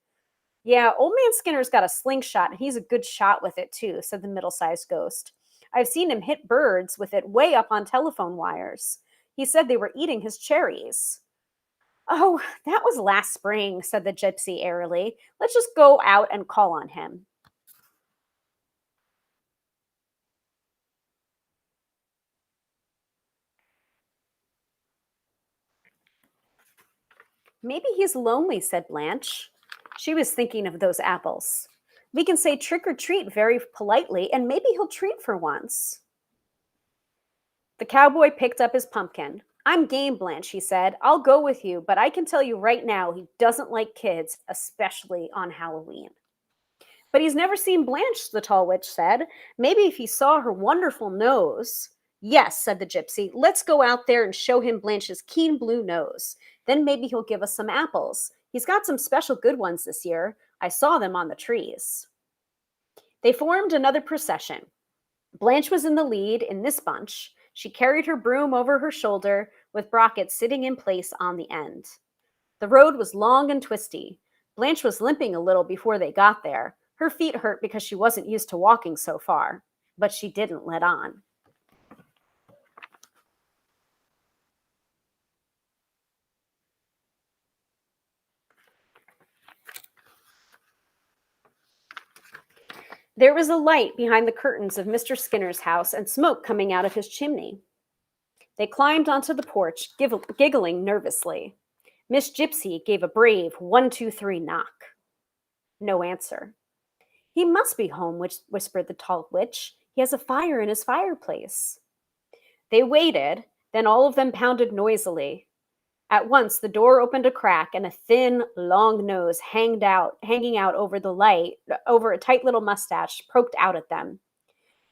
Speaker 1: Yeah, Old Man Skinner's got a slingshot, and he's a good shot with it too, said the middle-sized ghost. I've seen him hit birds with it way up on telephone wires. He said they were eating his cherries. Oh, that was last spring, said the gypsy airily. Let's just go out and call on him. Maybe he's lonely, said Blanche. She was thinking of those apples. We can say trick or treat very politely, and maybe he'll treat for once. The cowboy picked up his pumpkin. I'm game, Blanche, he said. I'll go with you, but I can tell you right now he doesn't like kids, especially on Halloween. But he's never seen Blanche, the tall witch said. Maybe if he saw her wonderful nose. Yes, said the gypsy. Let's go out there and show him Blanche's keen blue nose. Then maybe he'll give us some apples. He's got some special good ones this year. I saw them on the trees. They formed another procession. Blanche was in the lead in this bunch. She carried her broom over her shoulder, with Brocket sitting in place on the end. The road was long and twisty. Blanche was limping a little before they got there. Her feet hurt because she wasn't used to walking so far, but she didn't let on. There was a light behind the curtains of Mr. Skinner's house and smoke coming out of his chimney. They climbed onto the porch, giggling nervously. Miss Gypsy gave a brave 1, 2, 3 knock. No answer. He must be home, whispered the tall witch. He has a fire in his fireplace. They waited, then all of them pounded noisily. At once the door opened a crack and a thin, long nose hanging out over a tight little mustache, poked out at them.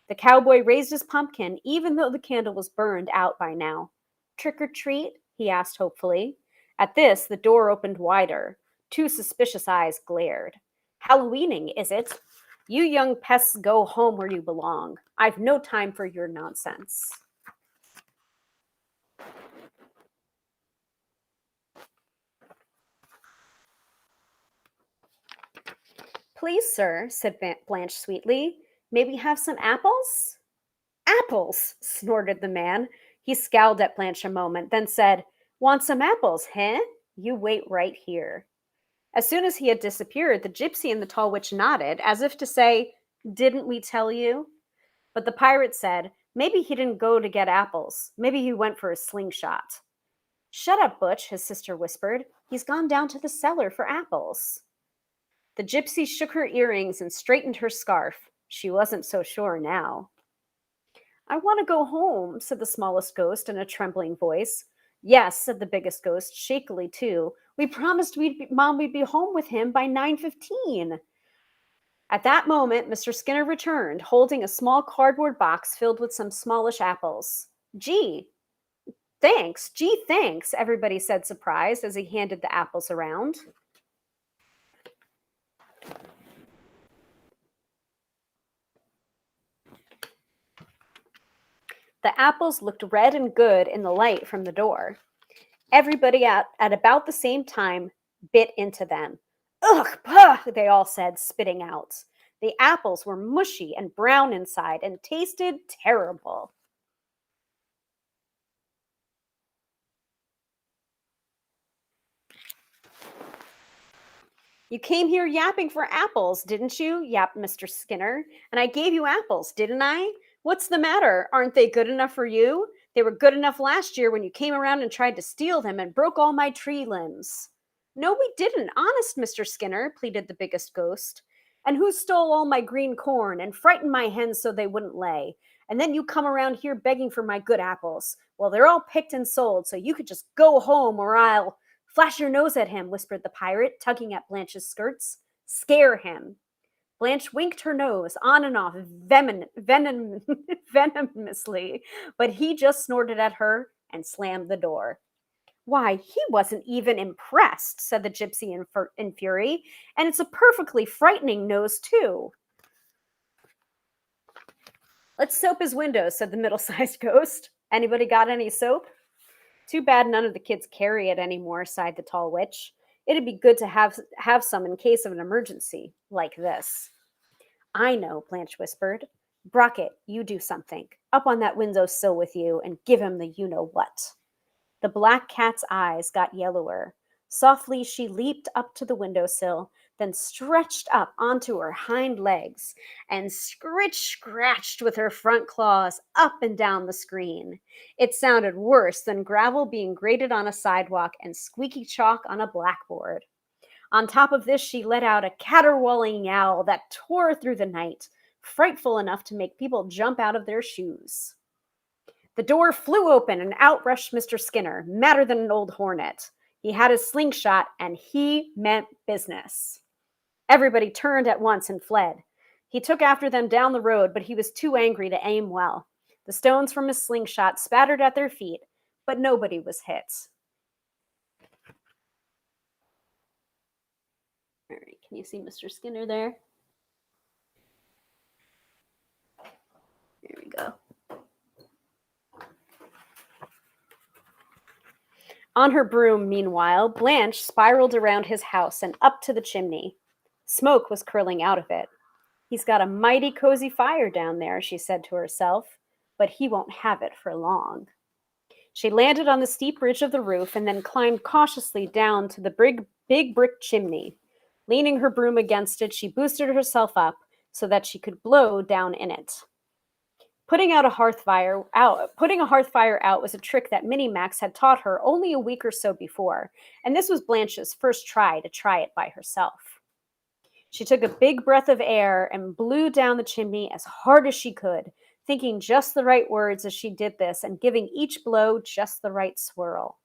Speaker 1: The cowboy raised his pumpkin, even though the candle was burned out by now. Trick or treat? He asked hopefully. At this, the door opened wider. 2 suspicious eyes glared. Halloweening, is it? You young pests go home where you belong. I've no time for your nonsense. Please, sir, said Blanche sweetly, may we have some apples? Apples, snorted the man. He scowled at Blanche a moment, then said, Want some apples, eh? You wait right here. As soon as he had disappeared, the gypsy and the tall witch nodded, as if to say, Didn't we tell you? But the pirate said, Maybe he didn't go to get apples. Maybe he went for a slingshot. Shut up, Butch, his sister whispered. He's gone down to the cellar for apples. The gypsy shook her earrings and straightened her scarf. She wasn't so sure now. I want to go home, said the smallest ghost in a trembling voice. Yes, said the biggest ghost, shakily too. We promised Mom we'd be home with him by 9:15. At that moment, Mr. Skinner returned, holding a small cardboard box filled with some smallish apples. Gee, thanks, everybody said surprised as he handed the apples around. The apples looked red and good in the light from the door. Everybody at about the same time bit into them. Ugh, pah, they all said, spitting out. The apples were mushy and brown inside and tasted terrible. You came here yapping for apples, didn't you? Yapped Mr. Skinner. And I gave you apples, didn't I? What's the matter? Aren't they good enough for you? They were good enough last year when you came around and tried to steal them and broke all my tree limbs. No, we didn't. Honest, Mr. Skinner, pleaded the biggest ghost. And who stole all my green corn and frightened my hens so they wouldn't lay? And then you come around here begging for my good apples. Well, they're all picked and sold, so you could just go home or I'll... Flash your nose at him, whispered the pirate, tugging at Blanche's skirts. Scare him. Blanche winked her nose on and off venomously, but he just snorted at her and slammed the door. Why, he wasn't even impressed, said the gypsy in fury, and it's a perfectly frightening nose, too. Let's soap his windows, said the middle-sized ghost. Anybody got any soap? Too bad none of the kids carry it anymore, sighed the tall witch. It'd be good to have some in case of an emergency, like this. I know, Blanche whispered. Brockett, you do something. Up on that windowsill with you and give him the you-know-what. The black cat's eyes got yellower. Softly, she leaped up to the windowsill, then stretched up onto her hind legs and scratched with her front claws up and down the screen. It sounded worse than gravel being grated on a sidewalk and squeaky chalk on a blackboard. On top of this, she let out a caterwauling yowl that tore through the night, frightful enough to make people jump out of their shoes. The door flew open and out rushed Mr. Skinner, madder than an old hornet. He had his slingshot, and he meant business. Everybody turned at once and fled. He took after them down the road, but he was too angry to aim well. The stones from his slingshot spattered at their feet, but nobody was hit. All right, can you see Mr. Skinner there? There we go. On her broom, meanwhile, Blanche spiraled around his house and up to the chimney. Smoke was curling out of it. He's got a mighty cozy fire down there, she said to herself, but he won't have it for long. She landed on the steep ridge of the roof and then climbed cautiously down to the big brick chimney. Leaning her broom against it, she boosted herself up, so that she could blow down in it. Putting a hearth fire out was a trick that Minnie Max had taught her only a week or so before, and this was Blanche's first try it by herself. She took a big breath of air and blew down the chimney as hard as she could, thinking just the right words as she did this and giving each blow just the right swirl.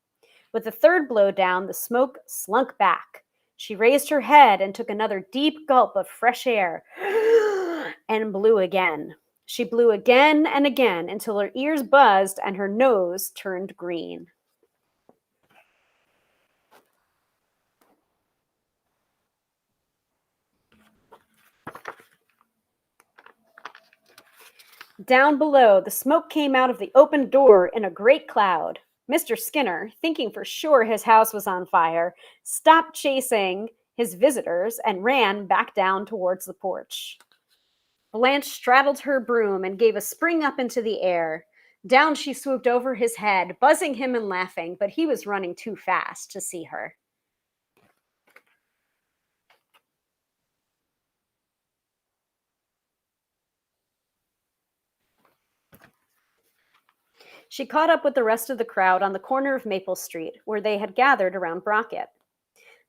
Speaker 1: With the third blow down, the smoke slunk back. She raised her head and took another deep gulp of fresh air and blew again. She blew again and again until her ears buzzed and her nose turned green. Down below, the smoke came out of the open door in a great cloud. Mr. Skinner, thinking for sure his house was on fire, stopped chasing his visitors and ran back down towards the porch. Blanche straddled her broom and gave a spring up into the air. Down she swooped over his head, buzzing him and laughing, but he was running too fast to see her. She caught up with the rest of the crowd on the corner of Maple Street, where they had gathered around Brockett.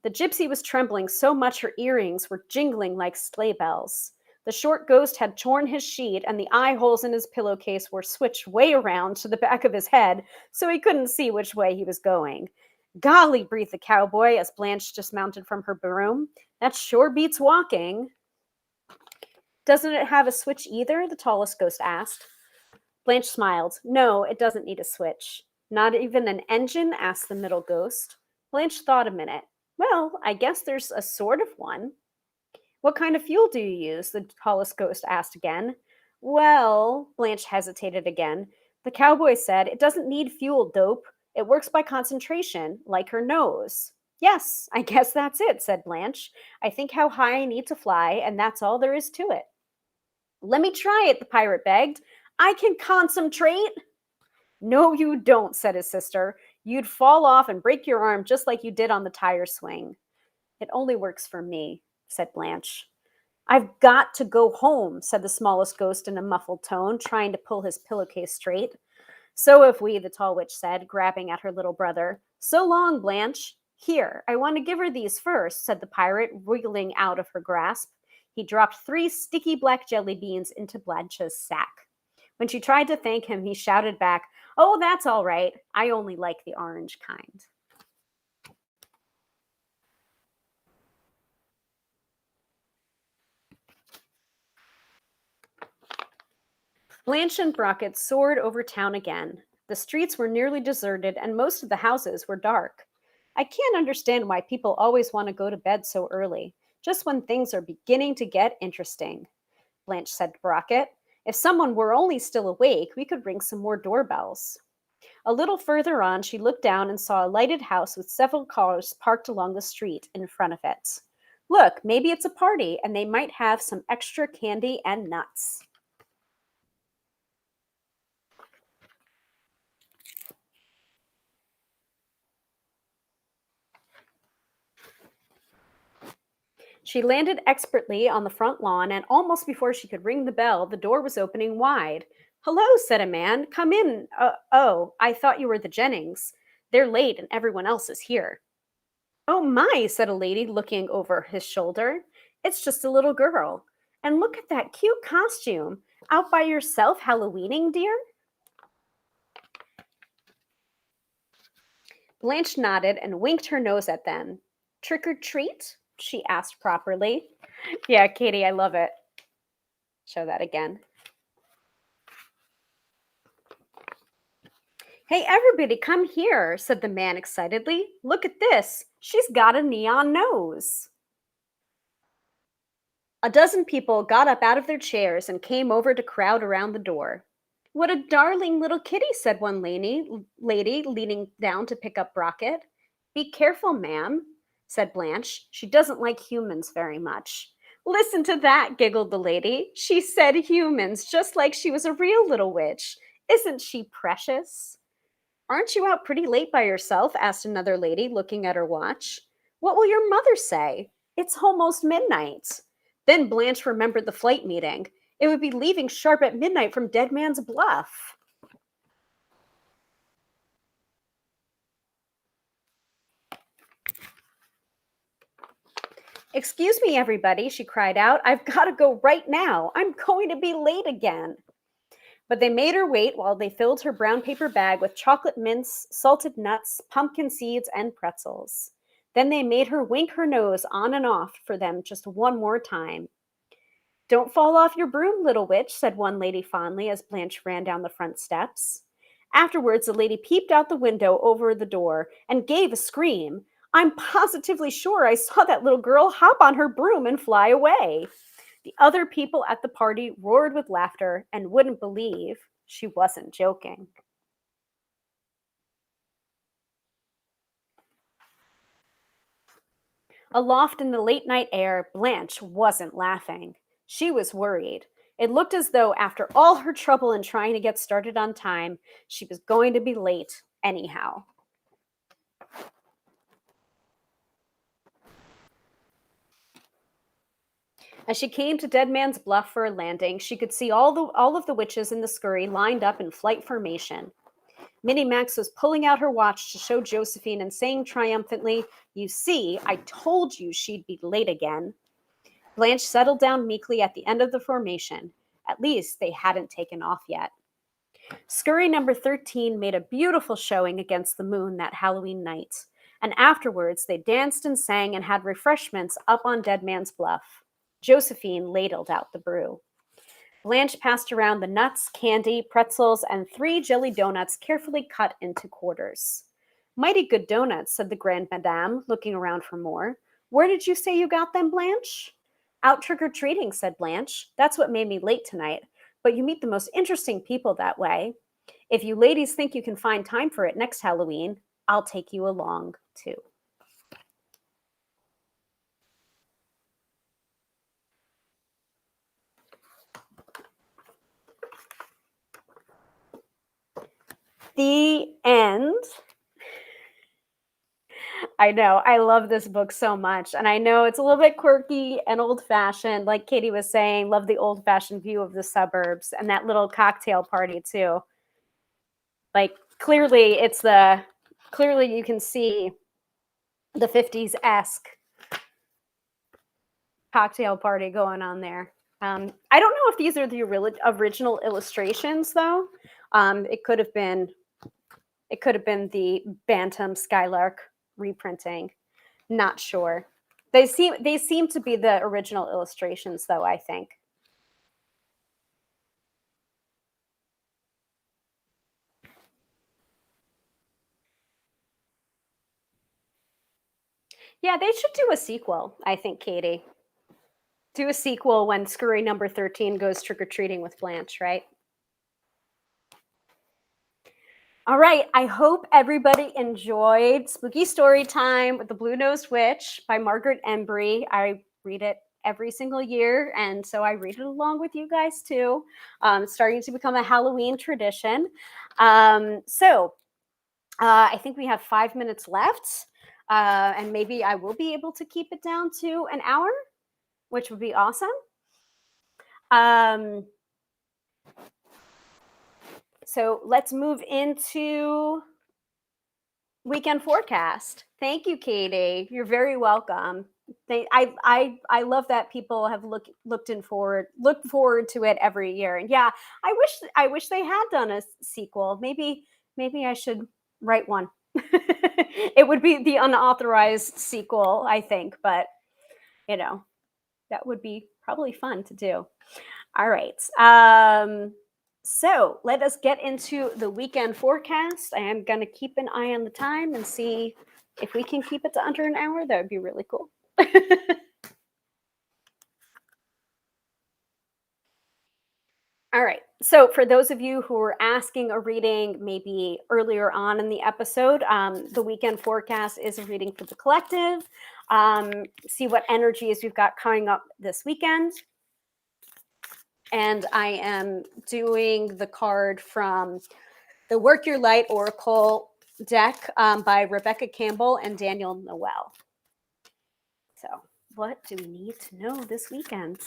Speaker 1: The gypsy was trembling so much her earrings were jingling like sleigh bells. The short ghost had torn his sheet, and the eye holes in his pillowcase were switched way around to the back of his head, so he couldn't see which way he was going. Golly, breathed the cowboy as Blanche dismounted from her broom. That sure beats walking. Doesn't it have a switch either? The tallest ghost asked. Blanche smiled. No, it doesn't need a switch. Not even an engine? Asked the middle ghost. Blanche thought a minute. Well, I guess there's a sort of one. What kind of fuel do you use? The tallest ghost asked again. Well, Blanche hesitated again. The cowboy said, it doesn't need fuel, dope. It works by concentration, like her nose. Yes, I guess that's it, said Blanche. I think how high I need to fly, and that's all there is to it. Let me try it, the pirate begged. I can concentrate. No, you don't, said his sister. You'd fall off and break your arm just like you did on the tire swing. It only works for me, said Blanche. I've got to go home, said the smallest ghost in a muffled tone, trying to pull his pillowcase straight. So have we, the tall witch said, grabbing at her little brother. So long, Blanche. Here, I want to give her these first, said the pirate, wriggling out of her grasp. He dropped 3 sticky black jelly beans into Blanche's sack. When she tried to thank him, he shouted back, Oh, that's all right. I only like the orange kind. Blanche and Brockett soared over town again. The streets were nearly deserted, and most of the houses were dark. I can't understand why people always want to go to bed so early, just when things are beginning to get interesting, Blanche said to Brockett. If someone were only still awake, we could ring some more doorbells. A little further on, she looked down and saw a lighted house with several cars parked along the street in front of it. Look, maybe it's a party, and they might have some extra candy and nuts. She landed expertly on the front lawn, and almost before she could ring the bell, the door was opening wide. Hello, said a man. Come in. Oh, I thought you were the Jennings. They're late, and everyone else is here. Oh my, said a lady, looking over his shoulder. It's just a little girl. And look at that cute costume. Out by yourself Halloweening, dear? Blanche nodded and winked her nose at them. Trick or treat? She asked properly. Yeah, Katie, I love it. Show that again. Hey, everybody, come here, said the man excitedly. Look at this. She's got a neon nose. A dozen people got up out of their chairs and came over to crowd around the door. What a darling little kitty, said one lady leaning down to pick up Brockett. Be careful, ma'am, said Blanche. She doesn't like humans very much. Listen to that, giggled the lady. She said humans, just like she was a real little witch. Isn't she precious? Aren't you out pretty late by yourself? Asked another lady, looking at her watch. What will your mother say? It's almost midnight. Then Blanche remembered the flight meeting. It would be leaving sharp at midnight from Dead Man's Bluff. Excuse me, everybody, she cried out. I've got to go right now. I'm going to be late again. But they made her wait while they filled her brown paper bag with chocolate mints, salted nuts, pumpkin seeds, and pretzels. Then they made her wink her nose on and off for them just one more time. Don't fall off your broom, little witch, said one lady fondly as Blanche ran down the front steps. Afterwards, the lady peeped out the window over the door and gave a scream. I'm positively sure I saw that little girl hop on her broom and fly away. The other people at the party roared with laughter and wouldn't believe she wasn't joking. Aloft in the late night air, Blanche wasn't laughing. She was worried. It looked as though, after all her trouble in trying to get started on time, she was going to be late anyhow. As she came to Dead Man's Bluff for a landing, she could see all of the witches in the scurry lined up in flight formation. Minnie Max was pulling out her watch to show Josephine and saying triumphantly, "You see, I told you she'd be late again." Blanche settled down meekly at the end of the formation. At least they hadn't taken off yet. Scurry number 13 made a beautiful showing against the moon that Halloween night, and afterwards they danced and sang and had refreshments up on Dead Man's Bluff. Josephine ladled out the brew. Blanche passed around the nuts, candy, pretzels, and 3 jelly donuts carefully cut into quarters. Mighty good donuts, said the Grand Madame, looking around for more. Where did you say you got them, Blanche? Out trick-or-treating, said Blanche. That's what made me late tonight. But you meet the most interesting people that way. If you ladies think you can find time for it next Halloween, I'll take you along, too. The end. I know. I love this book so much. And I know it's a little bit quirky and old-fashioned. Like Katie was saying, love the old-fashioned view of the suburbs and that little cocktail party, too. Like, clearly you can see the 50s-esque cocktail party going on there. I don't know if these are the original illustrations, though. It could have been the Bantam Skylark reprinting. Not sure. They seem to be the original illustrations, though, I think. Yeah, they should do a sequel, I think, Katie. Do a sequel when Scurry number 13 goes trick-or-treating with Blanche, right? All right, I hope everybody enjoyed Spooky Storytime with the Blue-Nosed Witch by Margaret Embry. I read it every single year, and so I read it along with you guys too. It's starting to become a Halloween tradition. I think we have 5 minutes left, and maybe I will be able to keep it down to an hour, which would be awesome. So let's move into weekend forecast. Thank you, Katie. You're very welcome. I love that people have looked forward to it every year. And yeah, I wish they had done a sequel. Maybe I should write one. It would be the unauthorized sequel, I think, but that would be probably fun to do. All right. So let us get into the weekend forecast. I am going to keep an eye on the time and see if we can keep it to under an hour. That would be really cool. All right. So for those of you who were asking a reading maybe earlier on in the episode, the weekend forecast is a reading for the collective. See what energies we've got coming up this weekend. And I am doing the card from the Work Your Light Oracle deck by Rebecca Campbell and Daniel Noel. So what do we need to know this weekend?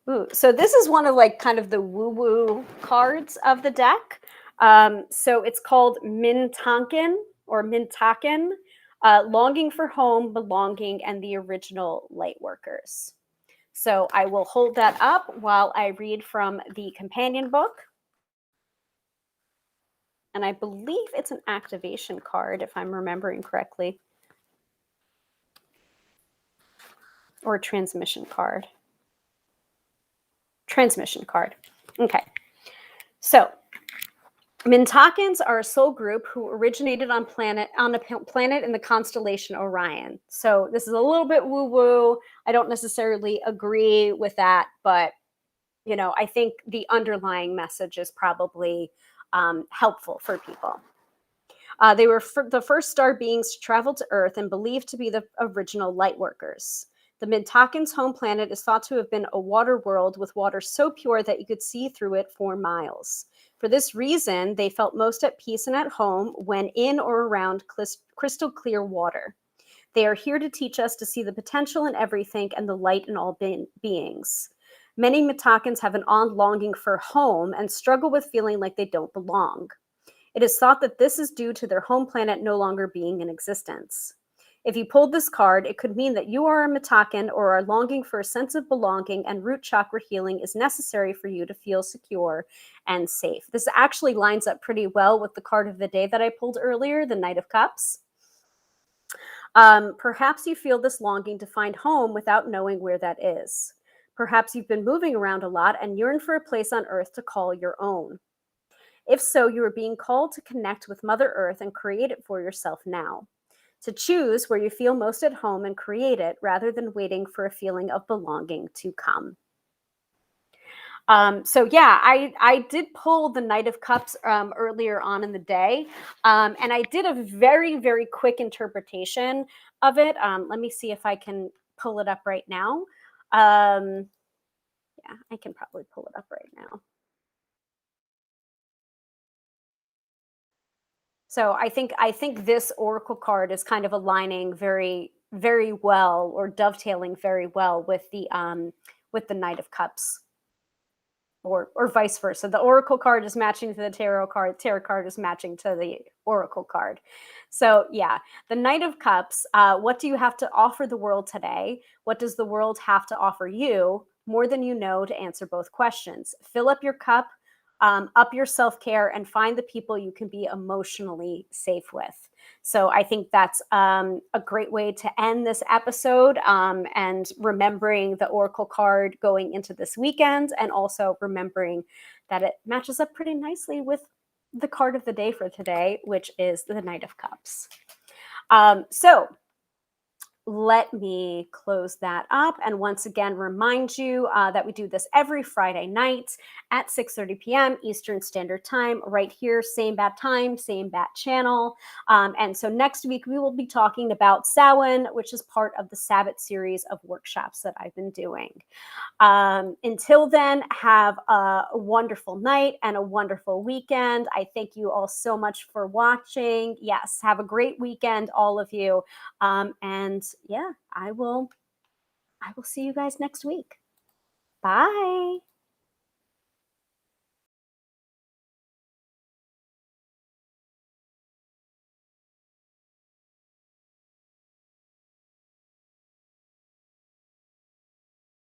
Speaker 1: Ooh, so this is one of like kind of the woo-woo cards of the deck. So it's called Mintanken or Mintaken, longing for home, belonging, and the original light workers. So I will hold that up while I read from the companion book. And I believe it's an activation card, if I'm remembering correctly, or a transmission card. Transmission card. Okay. So Mintakans are a soul group who originated on a planet in the constellation Orion. So this is a little bit woo-woo. I don't necessarily agree with that, but I think the underlying message is probably helpful for people. They were the first star beings to travel to Earth and believed to be the original light workers. The Mintakans' home planet is thought to have been a water world with water so pure that you could see through it for miles. For this reason, they felt most at peace and at home when in or around crystal clear water. They are here to teach us to see the potential in everything and the light in all beings. Many Mintakans have an odd longing for home and struggle with feeling like they don't belong. It is thought that this is due to their home planet no longer being in existence. If you pulled this card, it could mean that you are a Mitakan or are longing for a sense of belonging, and root chakra healing is necessary for you to feel secure and safe. This actually lines up pretty well with the card of the day that I pulled earlier, the Knight of Cups. Perhaps you feel this longing to find home without knowing where that is. Perhaps you've been moving around a lot and yearn for a place on Earth to call your own. If so, you are being called to connect with Mother Earth and create it for yourself now. To choose where you feel most at home and create it rather than waiting for a feeling of belonging to come. So yeah, I did pull the Knight of Cups earlier on in the day, and I did a very, very quick interpretation of it. Let me see if I can pull it up right now. Yeah, I can probably pull it up right now. So I think this oracle card is kind of aligning very, very well, or dovetailing very well with the Knight of Cups, or vice versa. The oracle card is matching to the tarot card is matching to the oracle card. So yeah, the Knight of Cups, what do you have to offer the world today? What does the world have to offer you? More than you know to answer both questions. Fill up your cup, up your self-care, and find the people you can be emotionally safe with. So I think that's a great way to end this episode, and remembering the oracle card going into this weekend, and also remembering that it matches up pretty nicely with the card of the day for today, which is the Knight of Cups. So let me close that up and once again remind you that we do this every Friday night at 6:30 p.m. Eastern Standard Time, right here, same bat time, same bat channel. And so next week we will be talking about Samhain, which is part of the Sabbath series of workshops that I've been doing. Until then, have a wonderful night and a wonderful weekend. I thank you all so much for watching. Yes, have a great weekend, all of you. And yeah, I will see you guys next week. Bye.